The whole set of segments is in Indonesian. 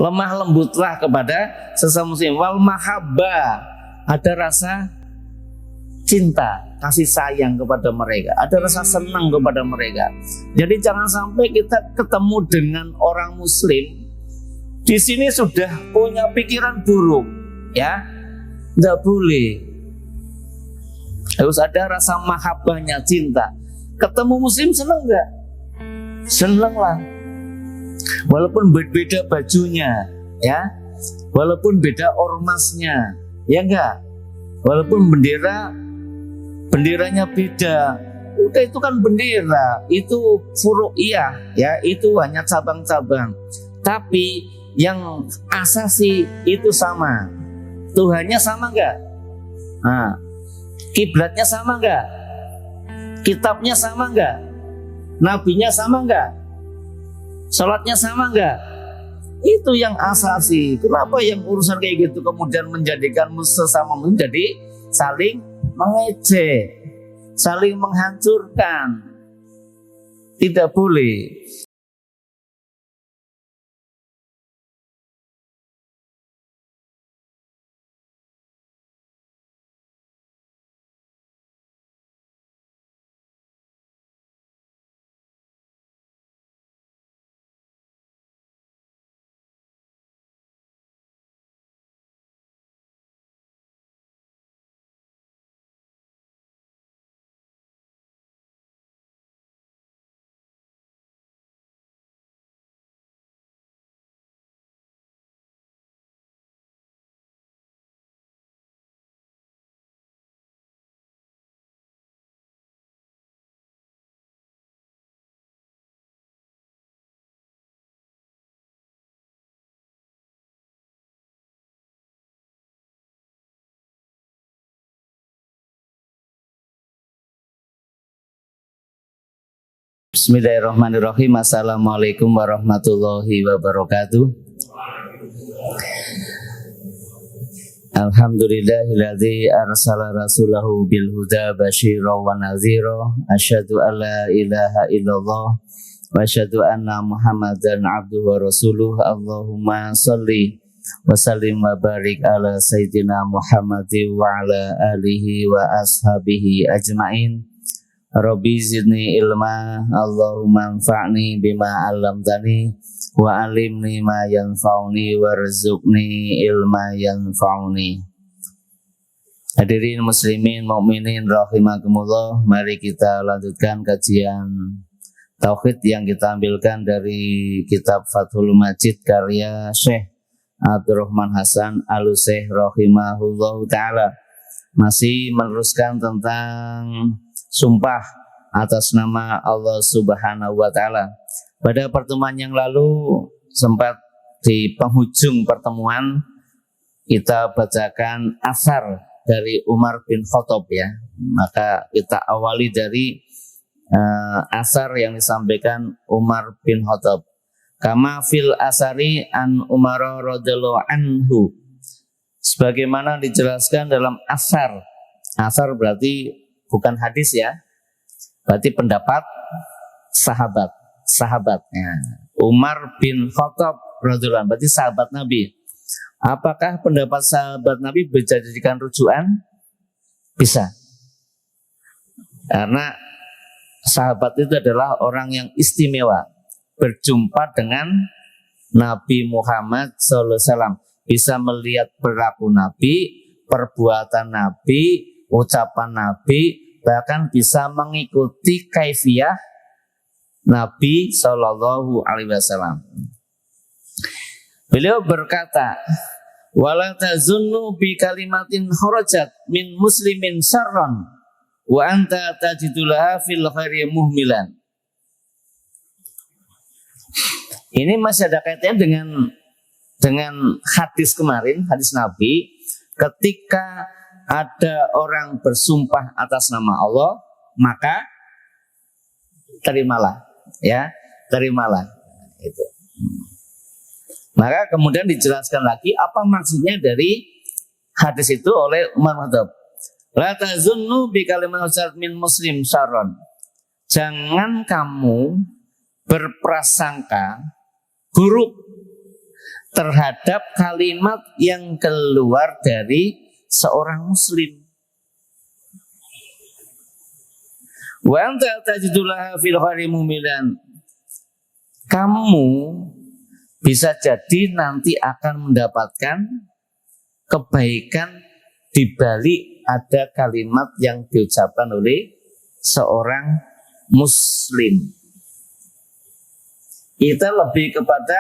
Lemah lembutlah kepada sesama muslim. Wal mahabbah, ada rasa cinta, kasih sayang kepada mereka, ada rasa senang kepada mereka. Jadi jangan sampai kita ketemu dengan orang muslim di sini sudah punya pikiran buruk, ya. Tidak boleh. Harus ada rasa mahabbahnya, cinta. Ketemu muslim senang enggak? Senang lah. Walaupun beda bajunya, ya, walaupun beda ormasnya, ya enggak, walaupun benderanya beda, udah itu kan bendera, itu furu'iyah, ya, itu hanya cabang-cabang. Tapi yang asasi itu sama, Tuhannya sama enggak? Nah, kiblatnya sama enggak? Kitabnya sama enggak? Nabinya sama enggak? Salatnya sama enggak? Itu yang asasi. Kenapa yang urusan kayak gitu kemudian menjadikan sesama menjadi saling mengejek, saling menghancurkan? Tidak boleh. Bismillahirrahmanirrahim. Assalamualaikum warahmatullahi wabarakatuh. Alhamdulillahilladzi arsala rasulahu bil huda basyira wa nadhira. Asyhadu an la ilaha illallah wa asyhadu anna Muhammadan abduhu wa rasuluh. Allahumma shalli wa sallim wa barik ala sayyidina Muhammadin wa ala alihi wa ashabihi ajmain. Rabbi zidni ilma, Allahumma anfa'ni bima 'allamtani wa 'allimni ma yanfa'uni warzuqni ilma yanfa'uni. Hadirin muslimin mukminin rahimakumullah, mari kita lanjutkan kajian tauhid yang kita ambilkan dari kitab Fathul Majid karya Syekh Abdurrahman Hasan Al-Utsaimin rahimahullahu taala. Masih meneruskan tentang sumpah atas nama Allah Subhanahu wa taala. Pada pertemuan yang lalu sempat di penghujung pertemuan kita bacakan asar dari Umar bin Khattab, ya. Maka kita awali dari asar yang disampaikan Umar bin Khattab. Kama fil asari an Umar radhiyallahu anhu. Sebagaimana dijelaskan dalam asar. Asar berarti bukan hadis, ya, berarti pendapat sahabatnya. Umar bin Khattab radhiyallahu anhu berarti sahabat Nabi. Apakah pendapat sahabat Nabi bisa dijadikan rujukan? Bisa. Karena sahabat itu adalah orang yang istimewa, berjumpa dengan Nabi Muhammad SAW, bisa melihat perilaku Nabi, perbuatan Nabi, ucapan Nabi, bahkan bisa mengikuti kaifiyah Nabi Shallallahu Alaihi Wasallam. Beliau berkata, "Wala tazunnu bi kalimatin kharajat min muslimin syarran wa anta tajidulaha fil khairi muhmilan." Ini masih ada kaitannya dengan hadis kemarin, hadis Nabi, ketika ada orang bersumpah atas nama Allah, maka terimalah, ya, terimalah itu. Maka kemudian dijelaskan lagi apa maksudnya dari hadis itu oleh Umar bin Khattab. La tazunnu bi kalimatin min muslim syarron. Jangan kamu berprasangka buruk terhadap kalimat yang keluar dari seorang muslim. Wa anta tajidulaha fil khairi mumilan. Kamu bisa jadi nanti akan mendapatkan kebaikan di balik ada kalimat yang diucapkan oleh seorang muslim. Kita lebih kepada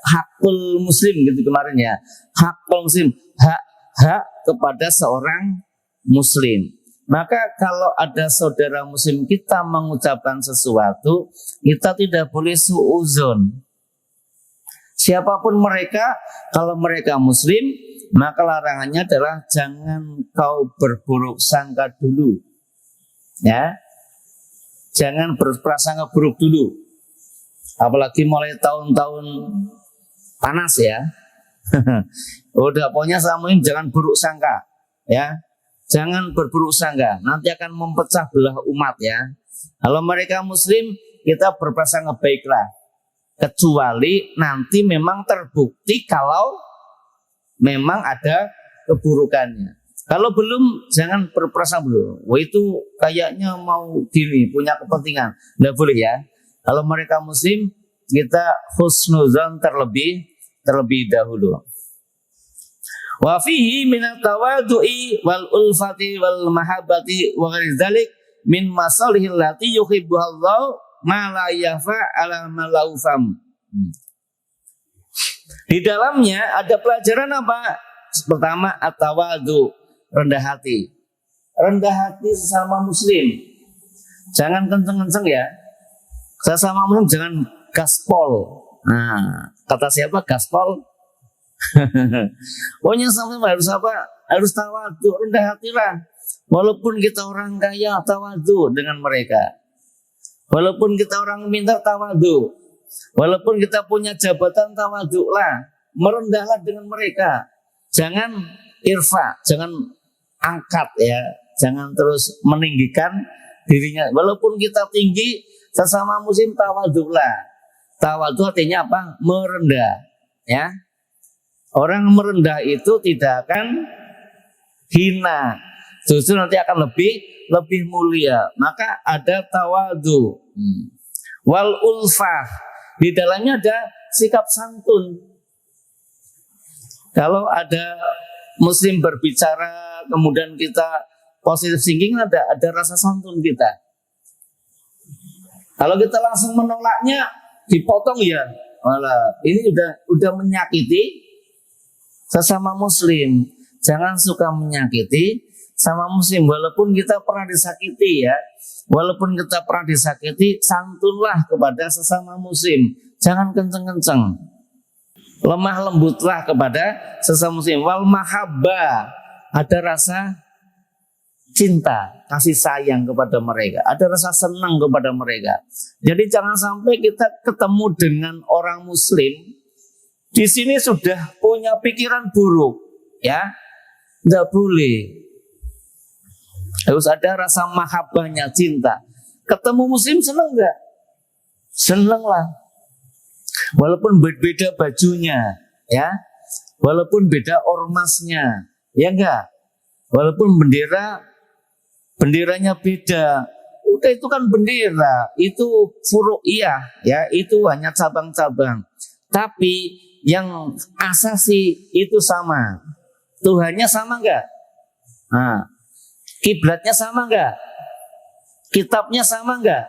hakul muslim gitu kemarin ya. Hakul muslim, hak kepada seorang muslim. Maka kalau ada saudara muslim kita mengucapkan sesuatu, kita tidak boleh suuzon. Siapapun mereka, kalau mereka muslim, maka larangannya adalah jangan kau berburuk sangka dulu. Ya. Jangan berprasangka buruk dulu. Apalagi mulai tahun-tahun panas ya. Udah pokoknya sama ini jangan buruk sangka, ya. Jangan berburuk sangka, nanti akan memecah belah umat ya. Kalau mereka muslim, kita berprasangka baiklah. Kecuali nanti memang terbukti kalau memang ada keburukannya. Kalau belum, jangan berprasangka dulu. Wah itu kayaknya mau gini, punya kepentingan. Tidak boleh ya. Kalau mereka muslim, kita husnuzan terlebih dahulu. Wa fihi minat tawadu'i wal ulfati wal mahabbati wa ghairi dzalik min masalihil lati yuhibbuhallahu ma la yafa ala ma la ufam. Di dalamnya ada pelajaran apa? Pertama at-tawadu, rendah hati. Rendah hati sesama muslim. Jangan kenceng-kenceng ya. Sesama muslim jangan gaspol. Nah, kata siapa gaspol? Pokoknya sama harus apa? Harus tawadu, rendah hatilah. Walaupun kita orang kaya, tawadu dengan mereka. Walaupun kita orang pintar, tawadu. Walaupun kita punya jabatan, tawaduklah. Merendahlah dengan mereka. Jangan irfa, jangan angkat ya. Jangan terus meninggikan dirinya. Walaupun kita tinggi, sesama muslim tawaduklah. Tawadu artinya apa? Merendah. Ya. Orang merendah itu tidak akan hina. Justru nanti akan lebih mulia. Maka ada tawadu. Wal ulfah. Di dalamnya ada sikap santun. Kalau ada muslim berbicara, kemudian kita positive thinking, ada rasa santun kita. Kalau kita langsung menolaknya, dipotong ya. Walah, ini udah menyakiti sesama muslim. Jangan suka menyakiti sama muslim, walaupun kita pernah disakiti ya. Walaupun kita pernah disakiti, santunlah kepada sesama muslim. Jangan kenceng-kenceng. Lemah lembutlah kepada sesama muslim. Wal mahabbah, ada rasa cinta, kasih sayang kepada mereka. Ada rasa senang kepada mereka. Jadi jangan sampai kita ketemu dengan orang muslim, di sini sudah punya pikiran buruk, ya. Tidak boleh. Harus ada rasa mahabbahnya, cinta. Ketemu muslim senang enggak? Senang lah. Walaupun beda bajunya, ya. Walaupun beda ormasnya, ya enggak? Walaupun benderanya beda. Udah itu kan bendera, itu furu'iyah, ya, itu hanya cabang-cabang. Tapi yang asasi itu sama. Tuhannya sama enggak? Nah, kiblatnya sama enggak? Kitabnya sama enggak?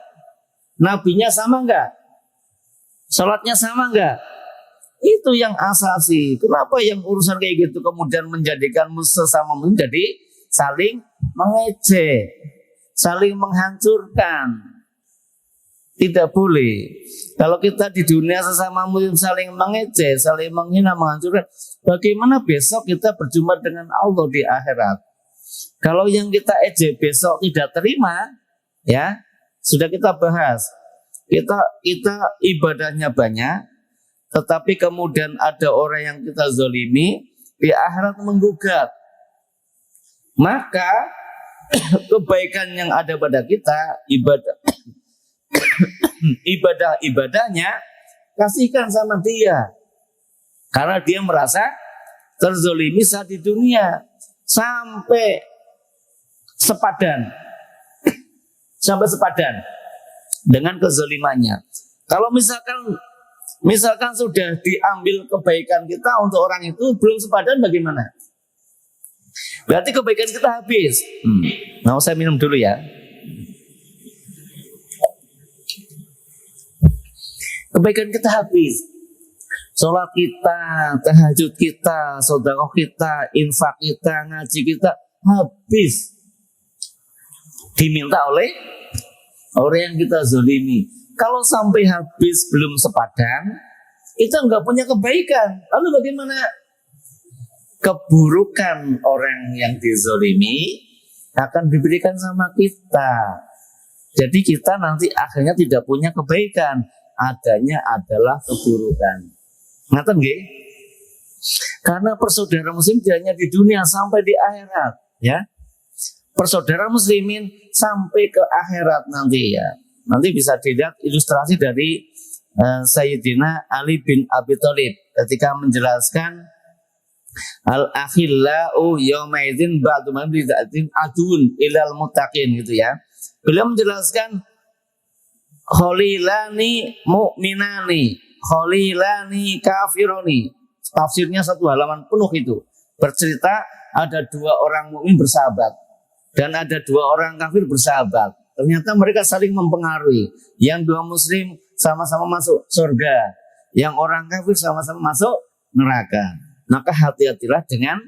Nabinya sama enggak? Salatnya sama enggak? Itu yang asasi. Kenapa yang urusan kayak gitu kemudian menjadikan sesama menjadi saling mengejek, saling menghancurkan? Tidak boleh. Kalau kita di dunia sesama muslim saling mengejek, saling menghina, menghancurkan, bagaimana besok kita berjumpa dengan Allah di akhirat? Kalau yang kita ejek besok tidak terima, ya sudah kita bahas. Kita ibadahnya banyak, tetapi kemudian ada orang yang kita zalimi, di akhirat menggugat. Maka kebaikan yang ada pada kita, ibadahnya kasihkan sama dia. Karena dia merasa terzolimi saat di dunia sampai sepadan dengan kezolimannya. Kalau misalkan sudah diambil kebaikan kita untuk orang itu belum sepadan, bagaimana? Berarti kebaikan kita habis. Mau saya minum dulu ya. Kebaikan kita habis. Sholat kita, tahajud kita, sedekah kita, infak kita, ngaji kita habis. Diminta oleh orang yang kita zolimi. Kalau sampai habis belum sepadan, itu enggak punya kebaikan. Lalu bagaimana? Keburukan orang yang dizolimi akan diberikan sama kita. Jadi kita nanti akhirnya tidak punya kebaikan. Adanya adalah keburukan. Ngaten nggih? Karena persaudaraan muslim tidak hanya di dunia, sampai di akhirat, ya. Persaudaraan muslimin sampai ke akhirat nanti, ya. Nanti bisa dilihat ilustrasi dari Sayyidina Ali bin Abi Thalib ketika menjelaskan al-akhillau yawma idzin ba'du man bi'atin adun ilal muttaqin gitu ya. Beliau menjelaskan khalilani mu'minani khalilani kafironi. Tafsirnya satu halaman penuh itu. Bercerita ada dua orang mukmin bersahabat dan ada dua orang kafir bersahabat. Ternyata mereka saling mempengaruhi. Yang dua muslim sama-sama masuk surga, yang orang kafir sama-sama masuk neraka. Maka hati-hatilah dengan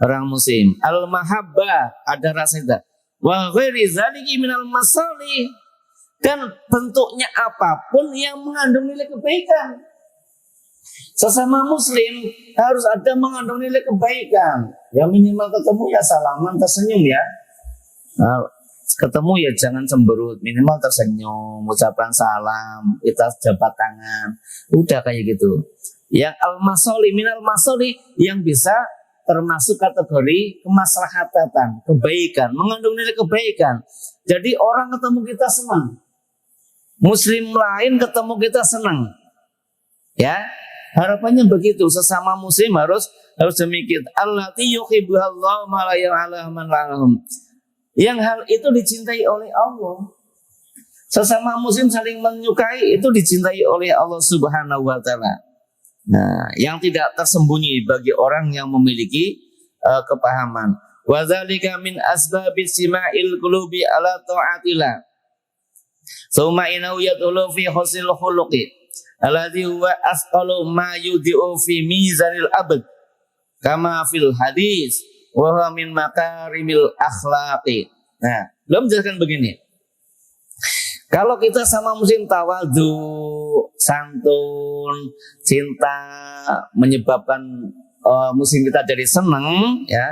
orang muslim. Al-mahabbah, ada rasa itu. Wa ghairi zaliki minal masalih. Dan bentuknya apapun yang mengandung nilai kebaikan. Sesama muslim harus ada mengandung nilai kebaikan. Ya minimal ketemu ya salaman, tersenyum ya. Nah, ketemu ya jangan cemberut, minimal tersenyum, ucapan salam, kita jabat tangan. Udah kayak gitu. Yang al-masoli minal masoli yang bisa termasuk kategori kemaslahatan, kebaikan, mengandung nilai kebaikan. Jadi orang ketemu kita senang, muslim lain ketemu kita senang, ya harapannya begitu. Sesama muslim harus demikian. Allati yuhibbuhallahu ma la ya'lamu man lahum. Yang hal itu dicintai oleh Allah. Sesama muslim saling menyukai itu dicintai oleh Allah Subhanahu wa taala. Nah, yang tidak tersembunyi bagi orang yang memiliki kepahaman. Wa dzalika min asbabis sima'il qulubi ala ta'atillah. Summa innahu yadulu fi husnil khuluqi alladhi huwa asqalu ma yudi'u fi mizanil abd kama fil hadis wa huwa min makarimil akhlaqi. Nah, belum menjelaskan begini. Kalau kita sama muslim tawadhu, santun, cinta, menyebabkan muslim kita jadi senang, ya,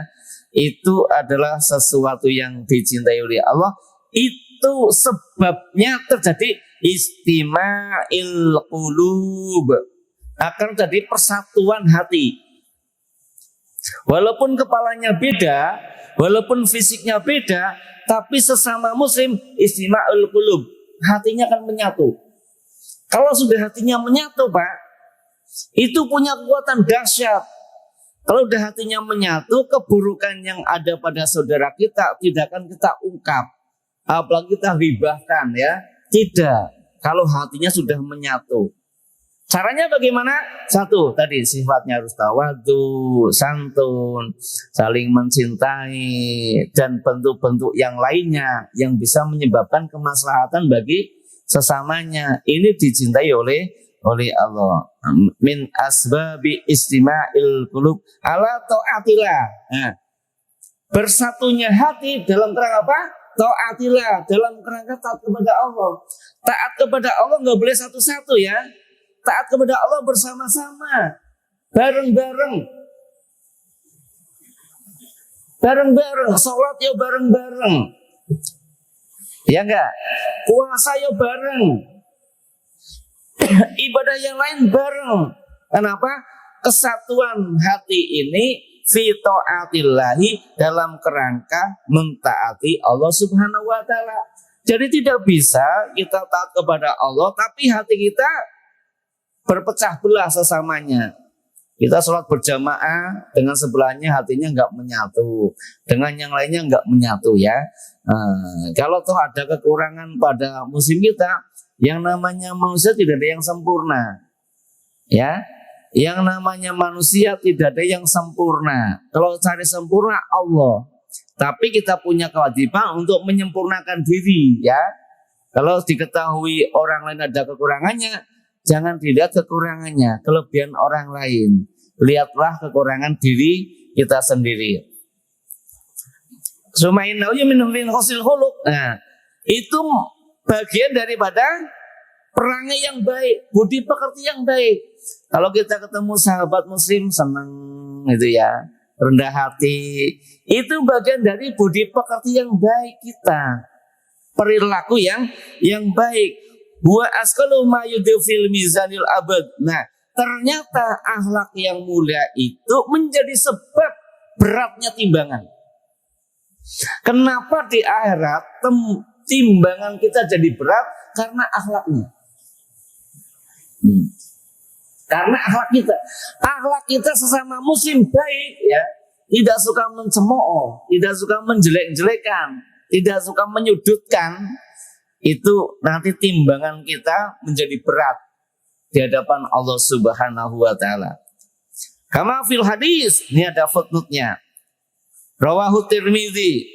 itu adalah sesuatu yang dicintai oleh Allah. Itu sebabnya terjadi istima'il qulub, akan terjadi persatuan hati. Walaupun kepalanya beda, walaupun fisiknya beda, tapi sesama muslim istima'il qulub, hatinya akan menyatu. Kalau sudah hatinya menyatu, Pak, itu punya kekuatan dahsyat. Kalau sudah hatinya menyatu, keburukan yang ada pada saudara kita tidak akan kita ungkap, apalagi kita ribahkan, ya. Tidak. Kalau hatinya sudah menyatu. Caranya bagaimana? Satu, tadi sifatnya harus tawadhu, santun, saling mencintai, dan bentuk-bentuk yang lainnya yang bisa menyebabkan kemaslahatan bagi sesamanya. Ini dicintai oleh Allah. Min asbabi istima'il qulub ala ta'atillah. Nah, bersatunya hati dalam kerangka apa? Ta'atillah, dalam kerangka taat kepada Allah. Taat kepada Allah nggak boleh satu-satu, ya. Taat kepada Allah bersama-sama, bareng-bareng, sholat ya bareng-bareng, ya enggak, puasa ya bareng, ibadah yang lain bareng. Kenapa? Kesatuan hati ini fi ta'atillahi, dalam kerangka mentaati Allah Subhanahu wa taala. Jadi tidak bisa kita taat kepada Allah tapi hati kita berpecah belah sesamanya. Kita sholat berjamaah dengan sebelahnya hatinya nggak menyatu, dengan yang lainnya nggak menyatu ya. Kalau toh ada kekurangan pada muslim kita, yang namanya manusia tidak ada yang sempurna, ya. Yang namanya manusia tidak ada yang sempurna. Kalau cari sempurna Allah, tapi kita punya kewajiban untuk menyempurnakan diri, ya. Kalau diketahui orang lain ada kekurangannya, jangan dilihat kekurangannya, kelebihan orang lain. Lihatlah kekurangan diri kita sendiri. Nah, itu bagian daripada perangai yang baik, budi pekerti yang baik. Kalau kita ketemu sahabat muslim senang gitu ya, rendah hati, itu bagian dari budi pekerti yang baik kita. Perilaku yang baik. Wa askalu ma yudfil mizanil abad. Nah, ternyata akhlak yang mulia itu menjadi sebab beratnya timbangan. Kenapa di akhirat timbangan kita jadi berat? Karena akhlaknya. Karena akhlak kita sesama muslim baik, ya, tidak suka mencemooh, tidak suka menjelek-jelekan, tidak suka menyudutkan. Itu nanti timbangan kita menjadi berat di hadapan Allah Subhanahu wa taala. Kama fil hadis, ini ada footnote-nya. Rawahu Tirmidzi.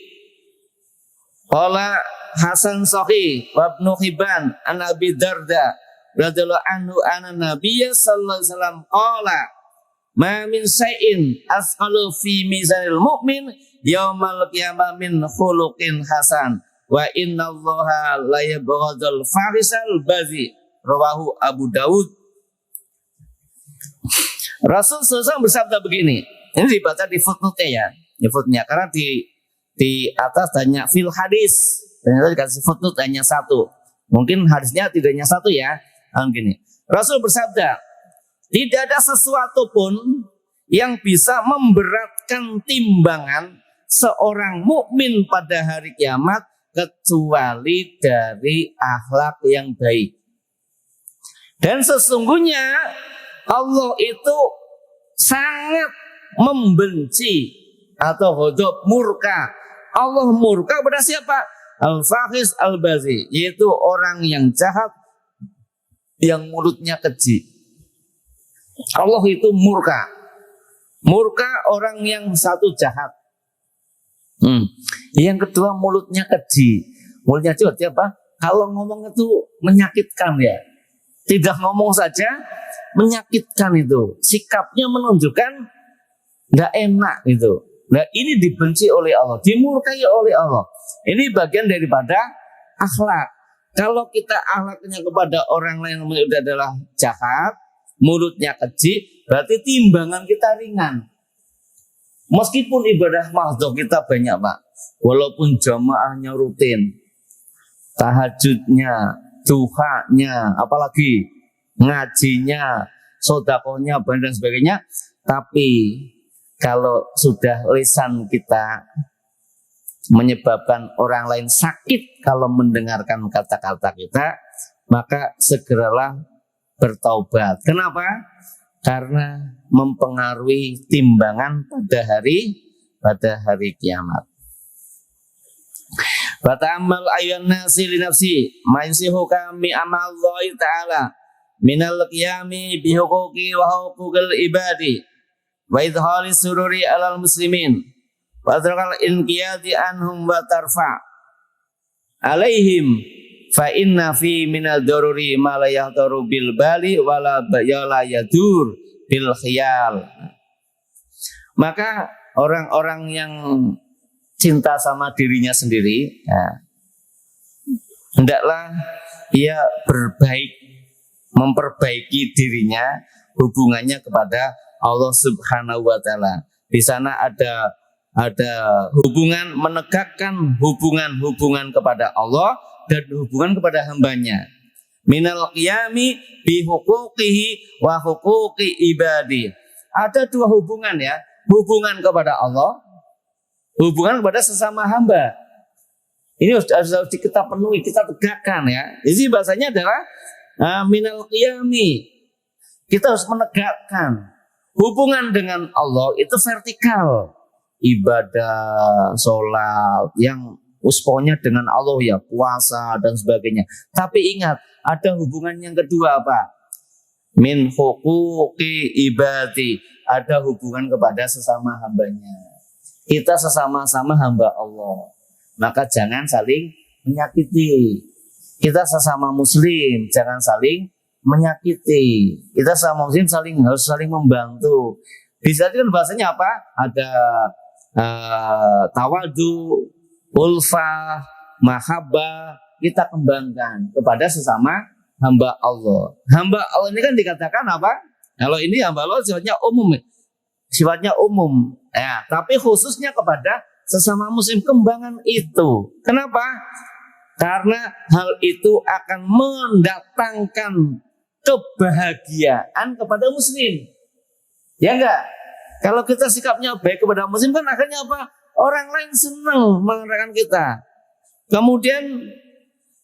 Qala Hasan Sahih wa Ibnu Hibban an Abi Darda radhiyallahu anhu anna Nabiyya sallallahu alaihi wasallam qala ma min shay'in asqalu fi mizanil mu'min yaumal qiyamah min khuluqin hasan. Wa inna allaha la yabghadul fahisal bazi. Rawahu Abu Dawud. Rasul SAW bersabda begini. Ini dibaca di footnote-nya ya. Di footnote-nya. Karena di atas hanya fil hadis. Ternyata dikasih footnote hanya satu. Mungkin hadisnya tidak hanya satu ya. Gini. Rasul bersabda, tidak ada sesuatu pun yang bisa memberatkan timbangan seorang mukmin pada hari kiamat kecuali dari akhlak yang baik. Dan sesungguhnya Allah itu sangat membenci atau ghadab, murka. Allah murka pada siapa? Al-Fahish Al-Bazi, yaitu orang yang jahat, yang mulutnya keji. Allah itu murka. Murka orang yang satu jahat. Yang kedua mulutnya keji. Mulutnya jahat apa? Kalau ngomong itu menyakitkan ya. Tidak ngomong saja menyakitkan itu. Sikapnya menunjukkan tidak enak itu. Nah, ini dibenci oleh Allah, dimurkai oleh Allah. Ini bagian daripada akhlak. Kalau kita akhlaknya kepada orang lain adalah jahat, mulutnya keji, berarti timbangan kita ringan. Meskipun ibadah mahdoh kita banyak Pak, walaupun jamaahnya rutin, tahajudnya, duhanya, apalagi ngajinya, sodakohnya, dan sebagainya, tapi kalau sudah lisan kita menyebabkan orang lain sakit kalau mendengarkan kata-kata kita, maka segeralah bertaubat. Kenapa? Karena mempengaruhi timbangan pada hari kiamat. Fata'ammal ayyuhan nasi li nafsi ma yansihu kami amallahi ta'ala minal qiyami bihuquqi wa huquqil ibadi wa idhari sururi alal muslimin wa adrakal inqiyadi anhum wa tarfa alaihim fa inna fi minal daruri ma la yahtaru bil bali wa la yadur bil khiyal. Maka orang-orang yang cinta sama dirinya sendiri, ya, hendaklah ia memperbaiki dirinya, hubungannya kepada Allah Subhanahu wa taala. Di sana ada hubungan, menegakkan hubungan kepada Allah dan hubungan kepada hambanya. Minal qiyami bi huquqihi wa huquqi ibadi. Ada dua hubungan ya, hubungan kepada Allah, hubungan kepada sesama hamba. Ini harus kita penuhi, kita tegakkan ya. Jadi bahasanya adalah minal qiyami. Kita harus menegakkan Hubungan dengan Allah itu vertikal. Ibadah, sholat, yang usponya dengan Allah ya, puasa dan sebagainya. Tapi ingat, ada hubungan yang kedua apa? Min huquqi ibadi. Ada hubungan kepada sesama hambanya. Kita sesama-sama hamba Allah. Maka jangan saling menyakiti. Kita sesama muslim, jangan saling menyakiti. Kita sama muslim harus saling membantu. Bisa kan bahasanya apa? Ada tawadu, ulfah, mahabbah, kita kembangkan kepada sesama hamba Allah. Hamba Allah ini kan dikatakan apa? Kalau ini hamba Allah sifatnya umum. Sifatnya umum. Ya, tapi khususnya kepada sesama muslim, kembangan itu. Kenapa? Karena hal itu akan mendatangkan kebahagiaan kepada muslim. Ya enggak? Kalau kita sikapnya baik kepada muslim kan akhirnya apa? Orang lain senang mengatakan kita. Kemudian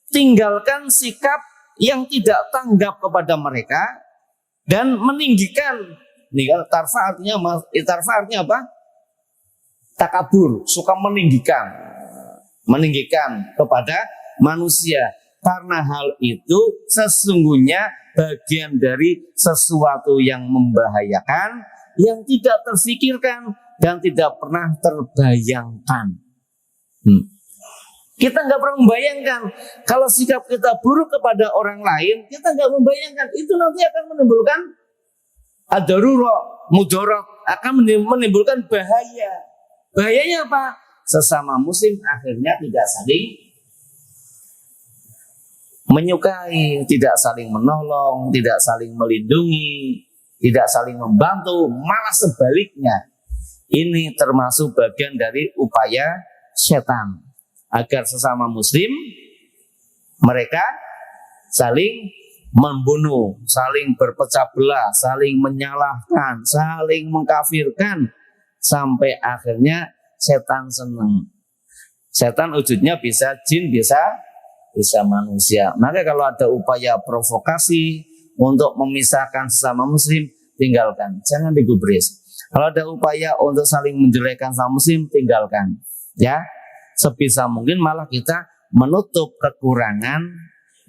tinggalkan sikap yang tidak tanggap kepada mereka dan meninggikan. Tarfa artinya apa? Takabur, suka meninggikan kepada manusia. Karena hal itu sesungguhnya bagian dari sesuatu yang membahayakan, yang tidak terfikirkan dan tidak pernah terbayangkan. Kita nggak pernah membayangkan kalau sikap kita buruk kepada orang lain, kita nggak membayangkan itu nanti akan menimbulkan ad-darurah, mudarat, akan menimbulkan bahaya. Bahayanya apa? Sesama muslim akhirnya tidak saling menyukai, tidak saling menolong, tidak saling melindungi, tidak saling membantu, malah sebaliknya. Ini termasuk bagian dari upaya setan agar sesama muslim mereka saling membunuh, saling berpecah belah, saling menyalahkan, saling mengkafirkan, sampai akhirnya setan senang. Setan wujudnya bisa jin, bisa manusia. Maka kalau ada upaya provokasi untuk memisahkan sesama muslim, tinggalkan, jangan digubris. Kalau ada upaya untuk saling menjelekkan sesama muslim, tinggalkan. Ya, sebisa mungkin malah kita menutup kekurangan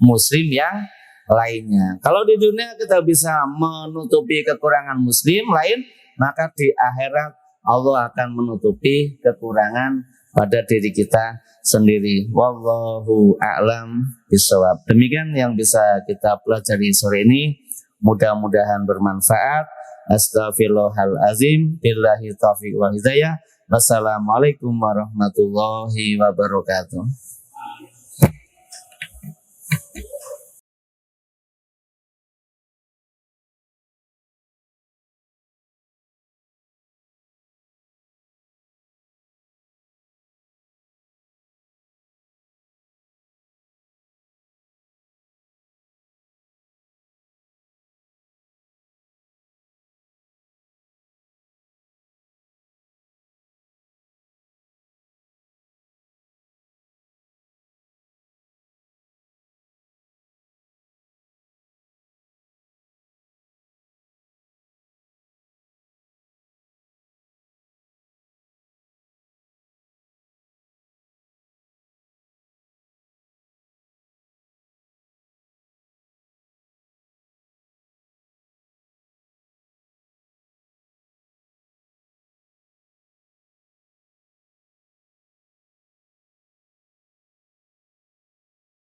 muslim yang lainnya. Kalau di dunia kita bisa menutupi kekurangan muslim lain, maka di akhirat Allah akan menutupi kekurangan pada diri kita sendiri. Wallahu a'lam bishawab. Demikian yang bisa kita pelajari sore ini. Mudah-mudahan bermanfaat. Astaghfirullahalazim. Billahi taufiq wal hidayah. Wassalamualaikum warahmatullahi wabarakatuh.